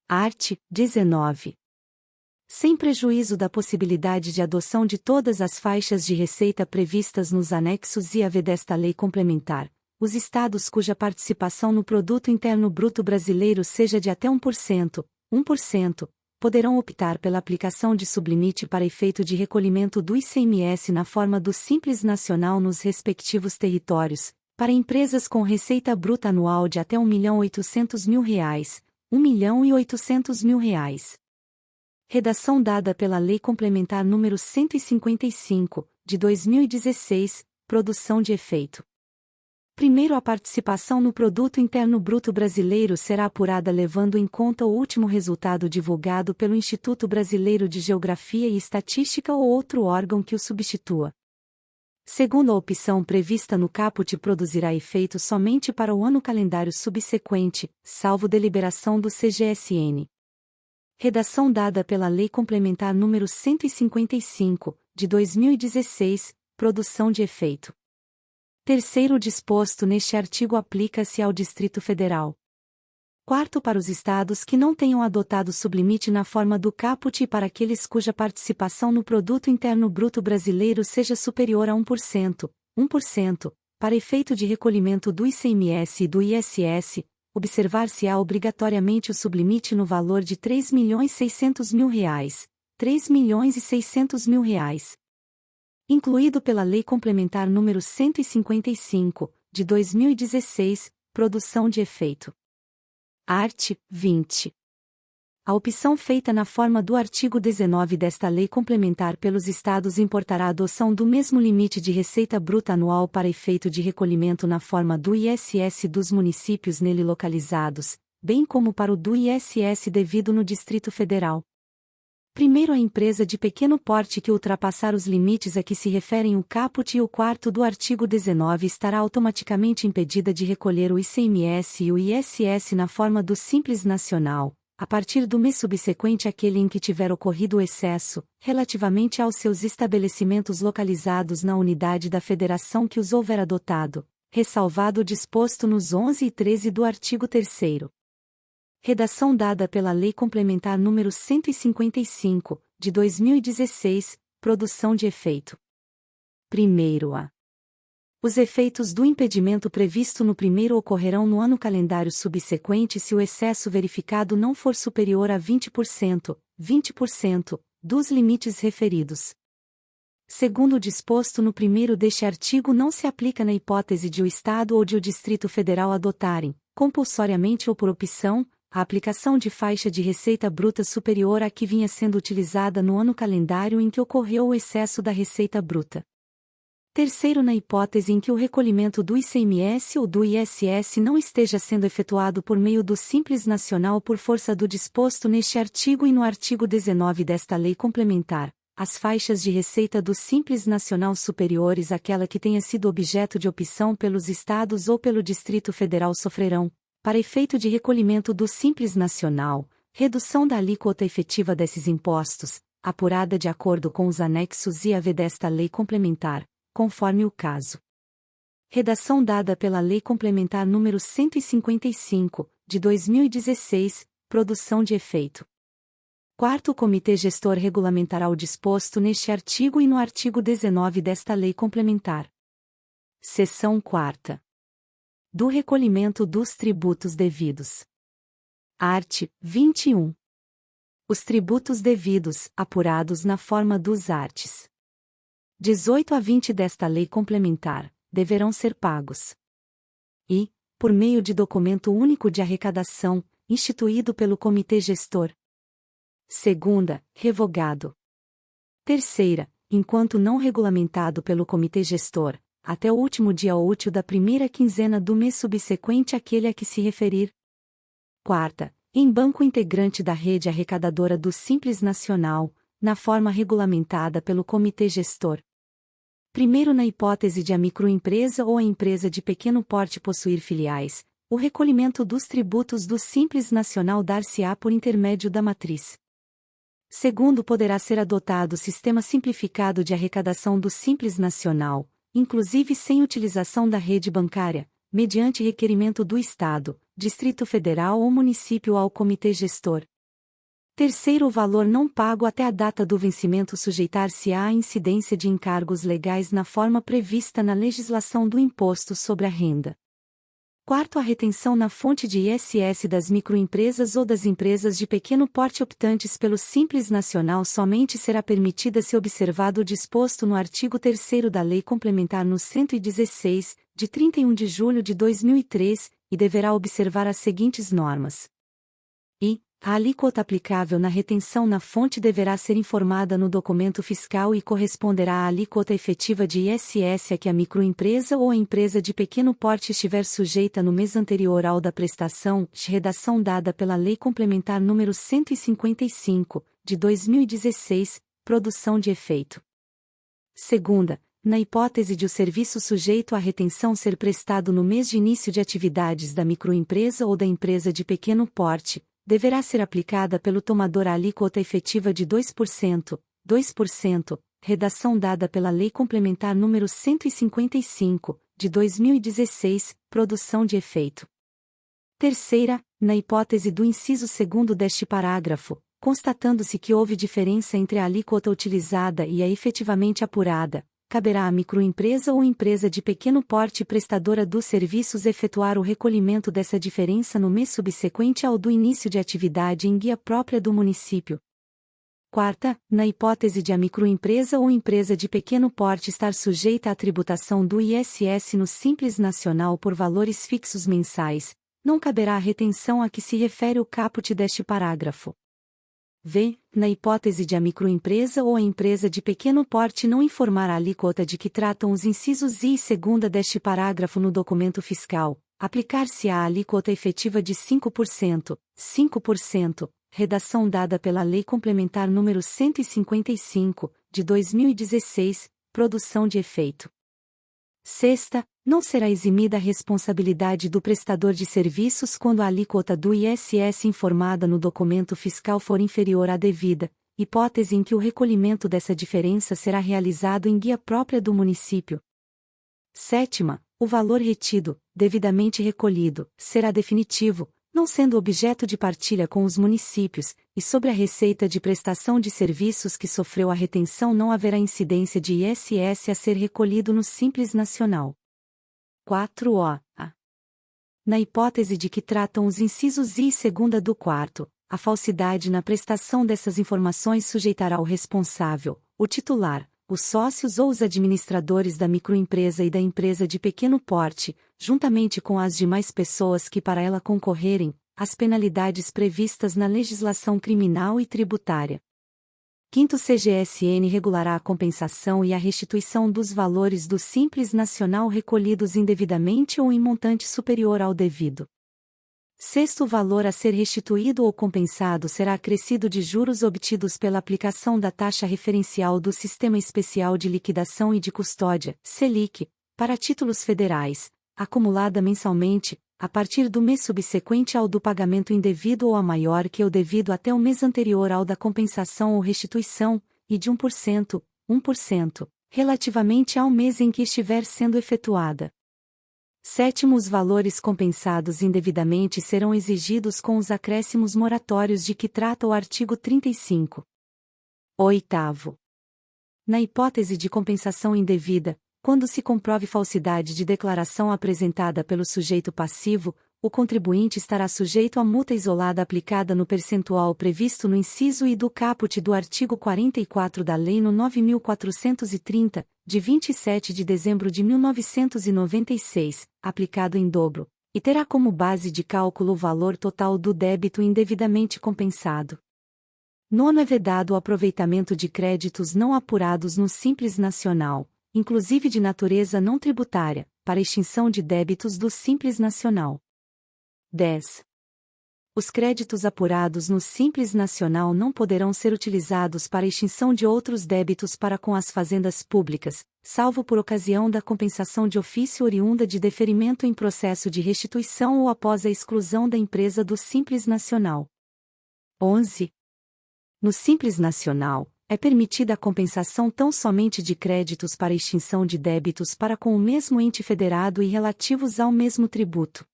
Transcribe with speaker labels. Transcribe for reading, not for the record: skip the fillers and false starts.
Speaker 1: Art. 19. Sem prejuízo da possibilidade de adoção de todas as faixas de receita previstas nos anexos IV desta lei complementar, os estados cuja participação no Produto Interno Bruto brasileiro seja de até 1%, poderão optar pela aplicação de sublimite para efeito de recolhimento do ICMS na forma do Simples Nacional nos respectivos territórios, para empresas com receita bruta anual de até R$1.800.000, R$1.800.000. Redação dada pela Lei Complementar nº 155, de 2016, produção de efeito. Primeiro, a participação no Produto Interno Bruto brasileiro será apurada levando em conta o último resultado divulgado pelo Instituto Brasileiro de Geografia e Estatística ou outro órgão que o substitua. Segundo, a opção prevista no caput produzirá efeito somente para o ano calendário subsequente, salvo deliberação do CGSN. Redação dada pela Lei Complementar nº 155, de 2016, produção de efeito. Terceiro, o disposto neste artigo aplica-se ao Distrito Federal. Quarto, para os estados que não tenham adotado sublimite na forma do caput e para aqueles cuja participação no Produto Interno Bruto brasileiro seja superior a 1%, para efeito de recolhimento do ICMS e do ISS, observar-se-á obrigatoriamente o sublimite no valor de R$3.600.000, R$3.600.000. Incluído pela Lei Complementar nº 155, de 2016, produção de efeito. Art. 20. A opção feita na forma do artigo 19 desta Lei Complementar pelos Estados importará a adoção do mesmo limite de receita bruta anual para efeito de recolhimento na forma do ISS dos municípios nele localizados, bem como para o do ISS devido no Distrito Federal. Primeiro, a empresa de pequeno porte que ultrapassar os limites a que se referem o caput e o quarto do artigo 19 estará automaticamente impedida de recolher o ICMS e o ISS na forma do Simples Nacional, a partir do mês subsequente àquele em que tiver ocorrido o excesso, relativamente aos seus estabelecimentos localizados na unidade da federação que os houver adotado, ressalvado o disposto nos 11 e 13 do artigo 3º. Redação dada pela Lei Complementar nº 155, de 2016, produção de efeito. Primeiro, os efeitos do impedimento previsto no primeiro ocorrerão no ano calendário subsequente se o excesso verificado não for superior a 20%, dos limites referidos. Segundo o disposto no primeiro deste artigo, não se aplica na hipótese de o Estado ou de o Distrito Federal adotarem, compulsoriamente ou por opção, a aplicação de faixa de receita bruta superior à que vinha sendo utilizada no ano calendário em que ocorreu o excesso da receita bruta. Terceiro, na hipótese em que o recolhimento do ICMS ou do ISS não esteja sendo efetuado por meio do Simples Nacional por força do disposto neste artigo e no artigo 19 desta Lei Complementar, as faixas de receita do Simples Nacional superiores àquela que tenha sido objeto de opção pelos Estados ou pelo Distrito Federal sofrerão, para efeito de recolhimento do Simples Nacional, redução da alíquota efetiva desses impostos, apurada de acordo com os anexos IV desta Lei Complementar, conforme o caso. Redação dada pela Lei Complementar nº 155, de 2016, produção de efeito. Quarto, o Comitê Gestor regulamentará o disposto neste artigo e no artigo 19 desta Lei Complementar. Seção 4ª. Do recolhimento dos tributos devidos. Art. 21. Os tributos devidos, apurados na forma dos arts. 18 a 20 desta Lei Complementar, deverão ser pagos. E, por meio de documento único de arrecadação, instituído pelo Comitê Gestor. Segunda, revogado. Terceira, enquanto não regulamentado pelo Comitê Gestor, até o último dia útil da primeira quinzena do mês subsequente àquele a que se referir. Quarta, em banco integrante da rede arrecadadora do Simples Nacional, na forma regulamentada pelo Comitê Gestor. Primeiro, na hipótese de a microempresa ou a empresa de pequeno porte possuir filiais, o recolhimento dos tributos do Simples Nacional dar-se-á por intermédio da matriz. Segundo, poderá ser adotado o sistema simplificado de arrecadação do Simples Nacional, inclusive sem utilização da rede bancária, mediante requerimento do Estado, Distrito Federal ou município ao Comitê Gestor, Terceiro, o valor não pago até a data do vencimento sujeitar-se-á à incidência de encargos legais na forma prevista na legislação do Imposto sobre a Renda. Quarto, a retenção na fonte de ISS das microempresas ou das empresas de pequeno porte optantes pelo Simples Nacional somente será permitida se observado o disposto no artigo 3º da Lei Complementar no 116, de 31 de julho de 2003, e deverá observar as seguintes normas. A alíquota aplicável na retenção na fonte deverá ser informada no documento fiscal e corresponderá à alíquota efetiva de ISS a que a microempresa ou a empresa de pequeno porte estiver sujeita no mês anterior ao da prestação, redação dada pela Lei Complementar nº 155, de 2016, produção de efeito. Segunda, na hipótese de o serviço sujeito à retenção ser prestado no mês de início de atividades da microempresa ou da empresa de pequeno porte, deverá ser aplicada pelo tomador a alíquota efetiva de 2%, redação dada pela Lei Complementar nº 155, de 2016, produção de efeito. Terceira, na hipótese do inciso 2º deste parágrafo, constatando-se que houve diferença entre a alíquota utilizada e a efetivamente apurada, caberá à microempresa ou empresa de pequeno porte prestadora dos serviços efetuar o recolhimento dessa diferença no mês subsequente ao do início de atividade em guia própria do município. Quarta, na hipótese de a microempresa ou empresa de pequeno porte estar sujeita à tributação do ISS no Simples Nacional por valores fixos mensais, não caberá a retenção a que se refere o caput deste parágrafo. Na hipótese de a microempresa ou a empresa de pequeno porte não informar a alíquota de que tratam os incisos I e segunda deste parágrafo no documento fiscal, aplicar-se-á a alíquota efetiva de 5%, redação dada pela Lei Complementar nº 155, de 2016, produção de efeito. Sexta, não será eximida a responsabilidade do prestador de serviços quando a alíquota do ISS informada no documento fiscal for inferior à devida, hipótese em que o recolhimento dessa diferença será realizado em guia própria do município. Sétima, o valor retido, devidamente recolhido, será definitivo, não sendo objeto de partilha com os municípios, e sobre a receita de prestação de serviços que sofreu a retenção não haverá incidência de ISS a ser recolhido no Simples Nacional. 4. Na hipótese de que tratam os incisos I e segunda do 4º, a falsidade na prestação dessas informações sujeitará o responsável, o titular, os sócios ou os administradores da microempresa e da empresa de pequeno porte, juntamente com as demais pessoas que para ela concorrerem, às penalidades previstas na legislação criminal e tributária. 5º, CGSN regulará a compensação e a restituição dos valores do Simples Nacional recolhidos indevidamente ou em montante superior ao devido. 6º, o valor a ser restituído ou compensado será acrescido de juros obtidos pela aplicação da taxa referencial do Sistema Especial de Liquidação e de Custódia, Selic, para títulos federais, acumulada mensalmente, a partir do mês subsequente ao do pagamento indevido ou a maior que o devido até o mês anterior ao da compensação ou restituição, e de 1%, relativamente ao mês em que estiver sendo efetuada. 7º, os valores compensados indevidamente serão exigidos com os acréscimos moratórios de que trata o artigo 35. 8º. Na hipótese de compensação indevida, quando se comprove falsidade de declaração apresentada pelo sujeito passivo, o contribuinte estará sujeito à multa isolada aplicada no percentual previsto no inciso I do caput do artigo 44 da Lei no 9.430, de 27 de dezembro de 1996, aplicado em dobro, e terá como base de cálculo o valor total do débito indevidamente compensado. 9º, é vedado o aproveitamento de créditos não apurados no Simples Nacional, inclusive de natureza não tributária, para extinção de débitos do Simples Nacional. 10. Os créditos apurados no Simples Nacional não poderão ser utilizados para extinção de outros débitos para com as fazendas públicas, salvo por ocasião da compensação de ofício oriunda de deferimento em processo de restituição ou após a exclusão da empresa do Simples Nacional. 11. No Simples Nacional, é permitida a compensação tão somente de créditos para extinção de débitos para com o mesmo ente federado e relativos ao mesmo tributo.